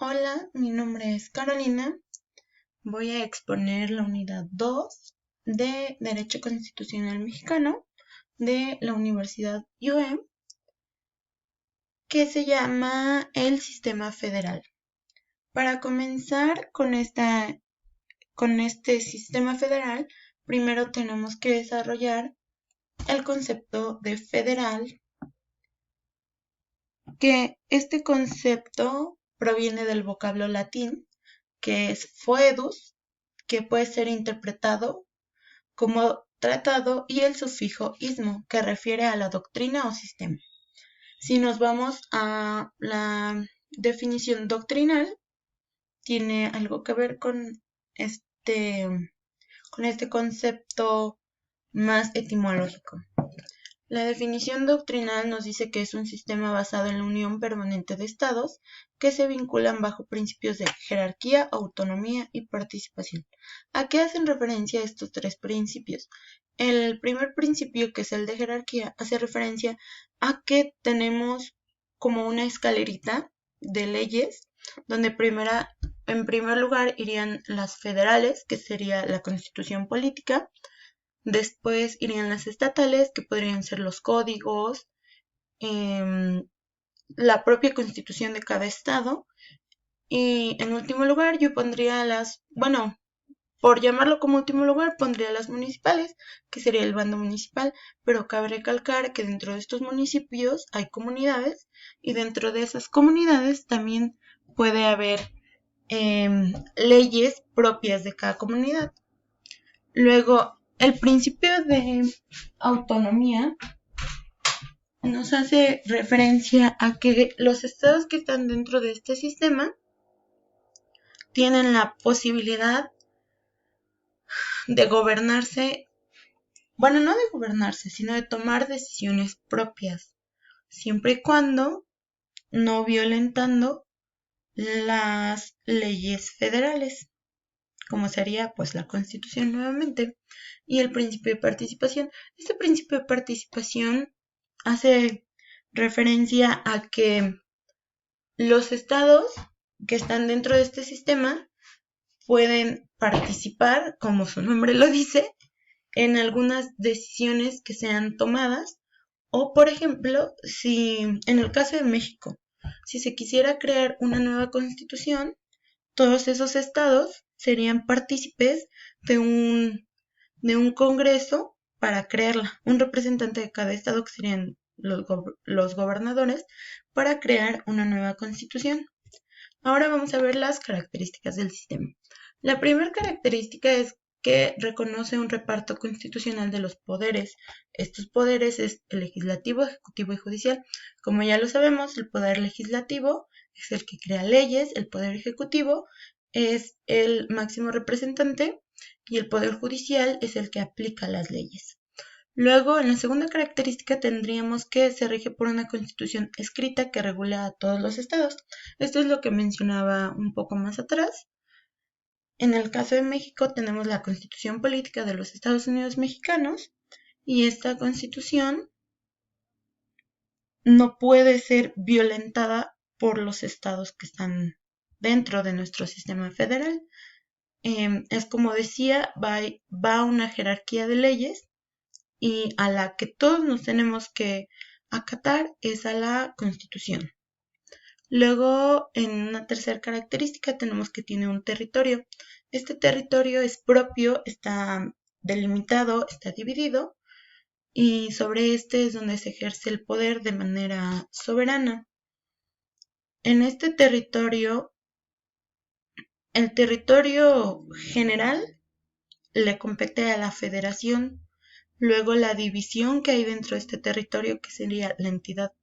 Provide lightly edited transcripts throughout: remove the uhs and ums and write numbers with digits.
Hola, mi nombre es Carolina. Voy a exponer la unidad 2 de Derecho Constitucional Mexicano de la Universidad UM, que se llama el Sistema Federal. Para comenzar con este sistema federal, primero tenemos que desarrollar el concepto de federal, que este concepto proviene del vocablo latín, que es foedus, que puede ser interpretado como tratado, y el sufijo ismo, que refiere a la doctrina o sistema. Si nos vamos a la definición doctrinal, tiene algo que ver con este concepto más etimológico. La definición doctrinal nos dice que es un sistema basado en la unión permanente de estados que se vinculan bajo principios de jerarquía, autonomía y participación. ¿A qué hacen referencia estos tres principios? El primer principio, que es el de jerarquía, hace referencia a que tenemos como una escalerita de leyes, donde en primer lugar irían las federales, que sería la constitución política. Después irían las estatales, que podrían ser los códigos, la propia constitución de cada estado. Y en último lugar yo pondría por llamarlo como último lugar, pondría las municipales, que sería el bando municipal, pero cabe recalcar que dentro de estos municipios hay comunidades, y dentro de esas comunidades también puede haber leyes propias de cada comunidad. Luego, el principio de autonomía nos hace referencia a que los estados que están dentro de este sistema tienen la posibilidad de gobernarse, no de gobernarse, sino de tomar decisiones propias, siempre y cuando no violentando las leyes federales, como sería pues la Constitución nuevamente. Y el principio de participación. Este principio de participación hace referencia a que los estados que están dentro de este sistema pueden participar, como su nombre lo dice, en algunas decisiones que sean tomadas, o por ejemplo, si en el caso de México, si se quisiera crear una nueva constitución, todos esos estados serían partícipes de un congreso para crearla, un representante de cada estado, que serían los gobernadores, para crear una nueva constitución. Ahora vamos a ver las características del sistema. La primera característica es que reconoce un reparto constitucional de los poderes. Estos poderes es el legislativo, ejecutivo y judicial. Como ya lo sabemos, el poder legislativo es el que crea leyes, el poder ejecutivo es el máximo representante y el poder judicial es el que aplica las leyes. Luego, en la segunda característica tendríamos que se rige por una constitución escrita que regula a todos los estados. Esto es lo que mencionaba un poco más atrás. En el caso de México tenemos la Constitución Política de los Estados Unidos Mexicanos, y esta constitución no puede ser violentada por los estados que están dentro de nuestro sistema federal. Es como decía, va una jerarquía de leyes, y a la que todos nos tenemos que acatar es a la Constitución. Luego, en una tercera característica tenemos que tiene un territorio. Este territorio es propio, está delimitado, está dividido, y sobre este es donde se ejerce el poder de manera soberana. En este territorio, el territorio general le compete a la federación. Luego, la división que hay dentro de este territorio, que sería la entidad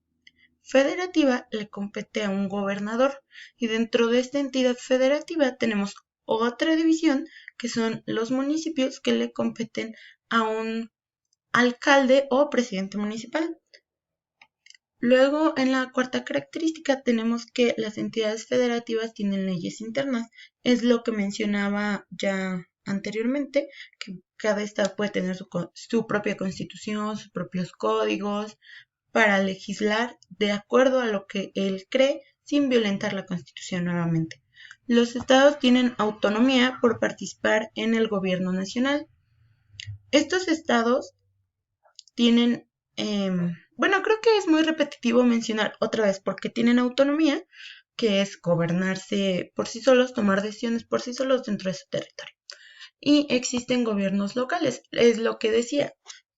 federativa, le compete a un gobernador, y dentro de esta entidad federativa tenemos otra división, que son los municipios, que le competen a un alcalde o presidente municipal. Luego, en la cuarta característica tenemos que las entidades federativas tienen leyes internas. Es lo que mencionaba ya anteriormente, que cada estado puede tener su propia constitución, sus propios códigos, para legislar de acuerdo a lo que él cree sin violentar la Constitución nuevamente. Los estados tienen autonomía por participar en el gobierno nacional. Estos estados tienen, bueno, creo que es muy repetitivo mencionar otra vez porque tienen autonomía, que es gobernarse por sí solos, tomar decisiones por sí solos dentro de su territorio. Y existen gobiernos locales, es lo que decía,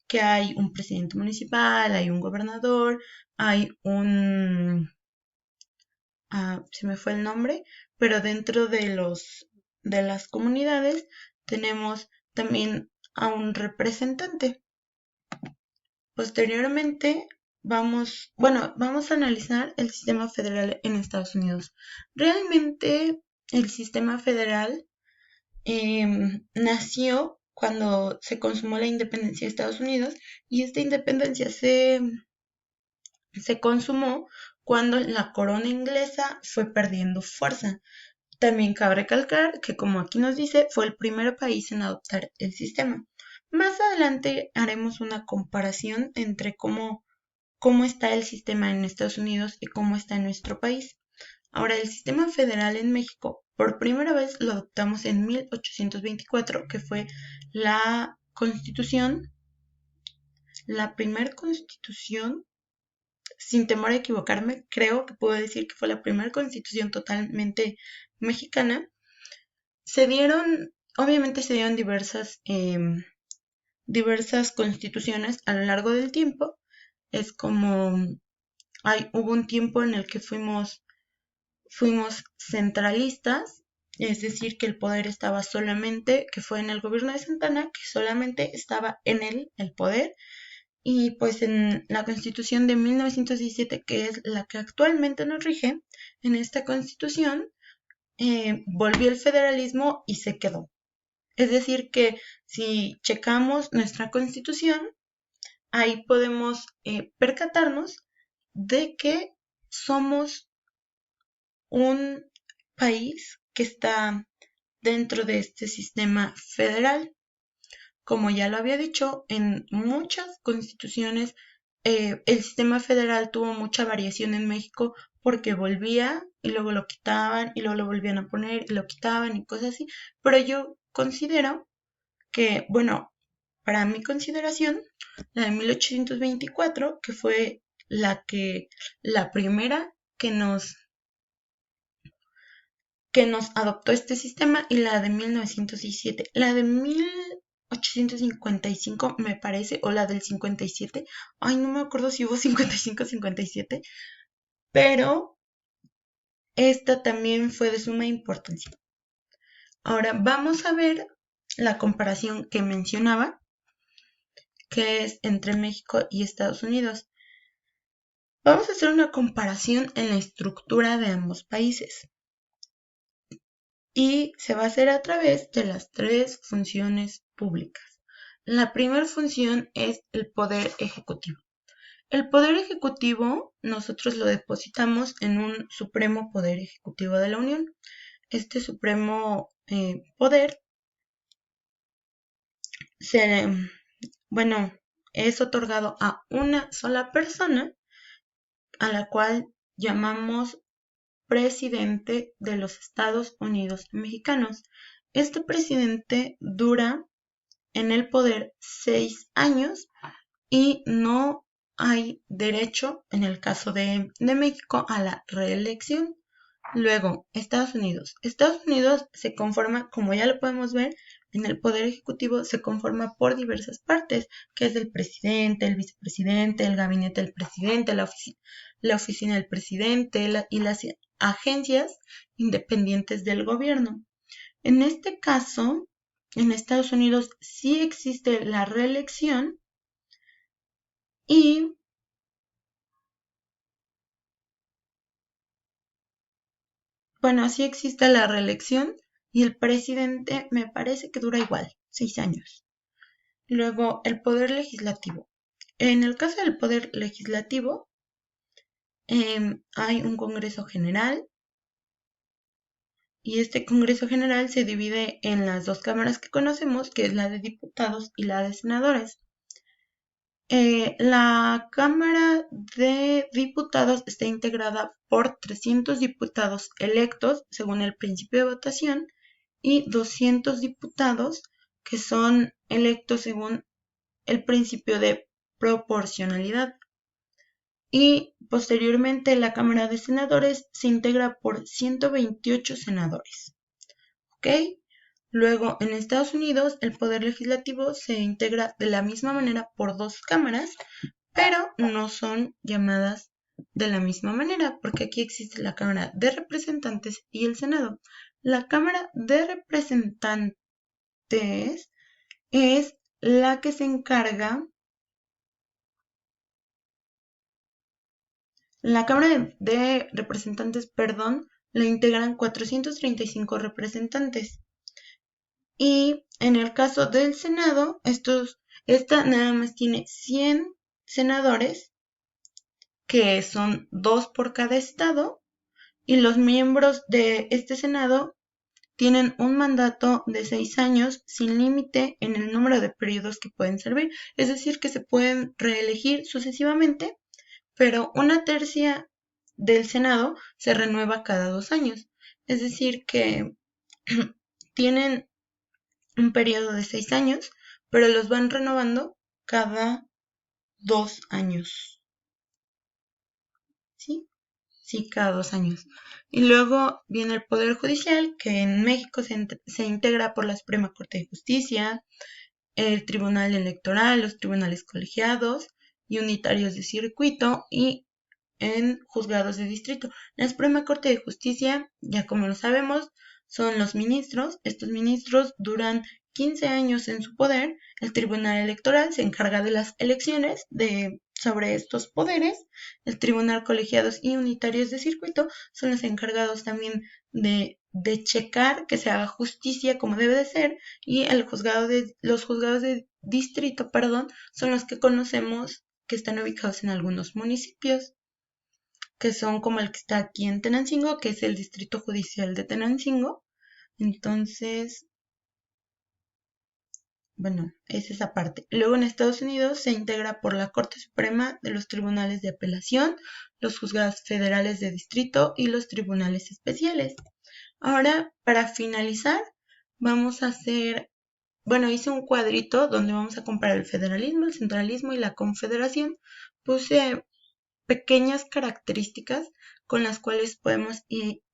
que hay un presidente municipal, hay un gobernador, hay un... se me fue el nombre, pero dentro de las comunidades tenemos también a un representante. Posteriormente vamos a analizar el sistema federal en Estados Unidos. Realmente el sistema federal nació cuando se consumó la independencia de Estados Unidos y esta independencia se consumó cuando la corona inglesa fue perdiendo fuerza. También cabe recalcar que, como aquí nos dice, fue el primer país en adoptar el sistema. Más adelante haremos una comparación entre cómo está el sistema en Estados Unidos y cómo está en nuestro país. Ahora, el sistema federal en México, por primera vez lo adoptamos en 1824, que fue la constitución, la primera constitución, sin temor a equivocarme, creo que puedo decir que fue la primera constitución totalmente mexicana. Obviamente se dieron diversas constituciones a lo largo del tiempo. Es como hubo un tiempo en el que fuimos centralistas, es decir, que el poder estaba solamente, que fue en el gobierno de Santana, que solamente estaba en él el poder. Y pues en la Constitución de 1917, que es la que actualmente nos rige, en esta Constitución volvió el federalismo y se quedó. Es decir, que si checamos nuestra Constitución, ahí podemos percatarnos de que somos un país que está dentro de este sistema federal. Como ya lo había dicho, en muchas constituciones el sistema federal tuvo mucha variación en México porque volvía y luego lo quitaban y luego lo volvían a poner y lo quitaban y cosas así. Pero yo considero que, bueno, para mi consideración, la de 1824, que fue la primera que nos adoptó este sistema, y la de 1917. La de 1855 me parece, o la del 57, ay, no me acuerdo si hubo 55 o 57, pero esta también fue de suma importancia. Ahora vamos a ver la comparación que mencionaba, que es entre México y Estados Unidos. Vamos a hacer una comparación en la estructura de ambos países. Y se va a hacer a través de las tres funciones públicas. La primera función es el poder ejecutivo. El poder ejecutivo nosotros lo depositamos en un supremo poder ejecutivo de la Unión. Este supremo poder es otorgado a una sola persona, a la cual llamamos presidente de los Estados Unidos mexicanos. Este presidente dura en el poder 6 años y no hay derecho, en el caso de México, a la reelección. Luego, Estados Unidos. Estados Unidos se conforma, como ya lo podemos ver, en el poder ejecutivo se conforma por diversas partes, que es el presidente, el vicepresidente, el gabinete del presidente, la oficina del presidente y las agencias independientes del gobierno. En este caso, en Estados Unidos sí existe la reelección y sí existe la reelección y el presidente me parece que dura igual, 6 años. Luego, el poder legislativo. En el caso del poder legislativo, hay un Congreso General y este Congreso General se divide en las dos cámaras que conocemos, que es la de diputados y la de senadores. La Cámara de Diputados está integrada por 300 diputados electos según el principio de votación y 200 diputados que son electos según el principio de proporcionalidad. Y posteriormente la Cámara de Senadores se integra por 128 senadores. ¿Ok? Luego, en Estados Unidos, el Poder Legislativo se integra de la misma manera por 2 cámaras, pero no son llamadas de la misma manera, porque aquí existe la Cámara de Representantes y el Senado. La Cámara de Representantes es la que se encarga. La Cámara de Representantes, perdón, la integran 435 representantes. Y en el caso del Senado, esta nada más tiene 100 senadores, que son 2 por cada estado, y los miembros de este Senado tienen un mandato de 6 años sin límite en el número de periodos que pueden servir, es decir, que se pueden reelegir sucesivamente, pero 1/3 del Senado se renueva cada 2 años, es decir, que tienen un periodo de 6 años, pero los van renovando cada 2 años. ¿Sí? Sí, cada 2 años. Y luego viene el Poder Judicial, que en México se integra por la Suprema Corte de Justicia, el Tribunal Electoral, los tribunales colegiados y unitarios de circuito y en juzgados de distrito. La Suprema Corte de Justicia, ya como lo sabemos, son los ministros. Estos ministros duran 15 años en su poder. El Tribunal Electoral se encarga de las elecciones sobre estos poderes. El Tribunal Colegiados y Unitarios de Circuito son los encargados también de checar que se haga justicia como debe de ser, y los juzgados de distrito, son los que conocemos, que están ubicados en algunos municipios, que son como el que está aquí en Tenancingo, que es el Distrito Judicial de Tenancingo. Entonces, bueno, es esa parte. Luego en Estados Unidos se integra por la Corte Suprema de los Tribunales de Apelación, los juzgados federales de distrito y los tribunales especiales. Ahora, para finalizar, vamos a hacer, bueno, hice un cuadrito donde vamos a comparar el federalismo, el centralismo y la confederación. Puse pequeñas características con las cuales podemos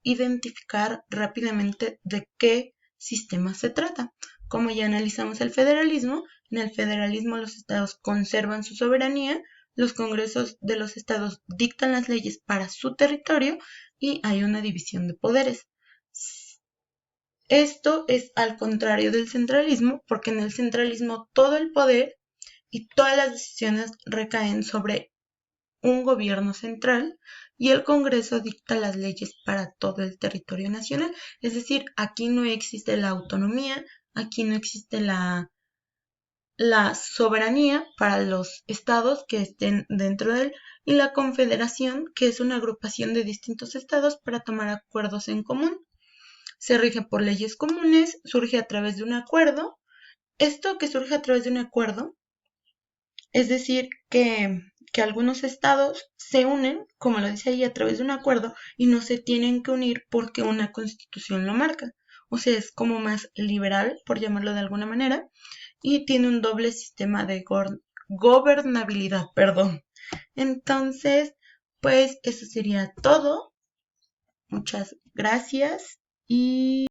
identificar rápidamente de qué sistema se trata. Como ya analizamos el federalismo, en el federalismo los estados conservan su soberanía, los congresos de los estados dictan las leyes para su territorio y hay una división de poderes. Esto es al contrario del centralismo, porque en el centralismo todo el poder y todas las decisiones recaen sobre un gobierno central y el Congreso dicta las leyes para todo el territorio nacional. Es decir, aquí no existe la autonomía, aquí no existe la soberanía para los estados que estén dentro de él, y la confederación, que es una agrupación de distintos estados para tomar acuerdos en común. Se rige por leyes comunes, surge a través de un acuerdo. Esto que surge a través de un acuerdo, es decir, que algunos estados se unen, como lo dice ahí, a través de un acuerdo y no se tienen que unir porque una constitución lo marca. O sea, es como más liberal, por llamarlo de alguna manera, y tiene un doble sistema de gobernabilidad, perdón. Entonces, pues eso sería todo. Muchas gracias y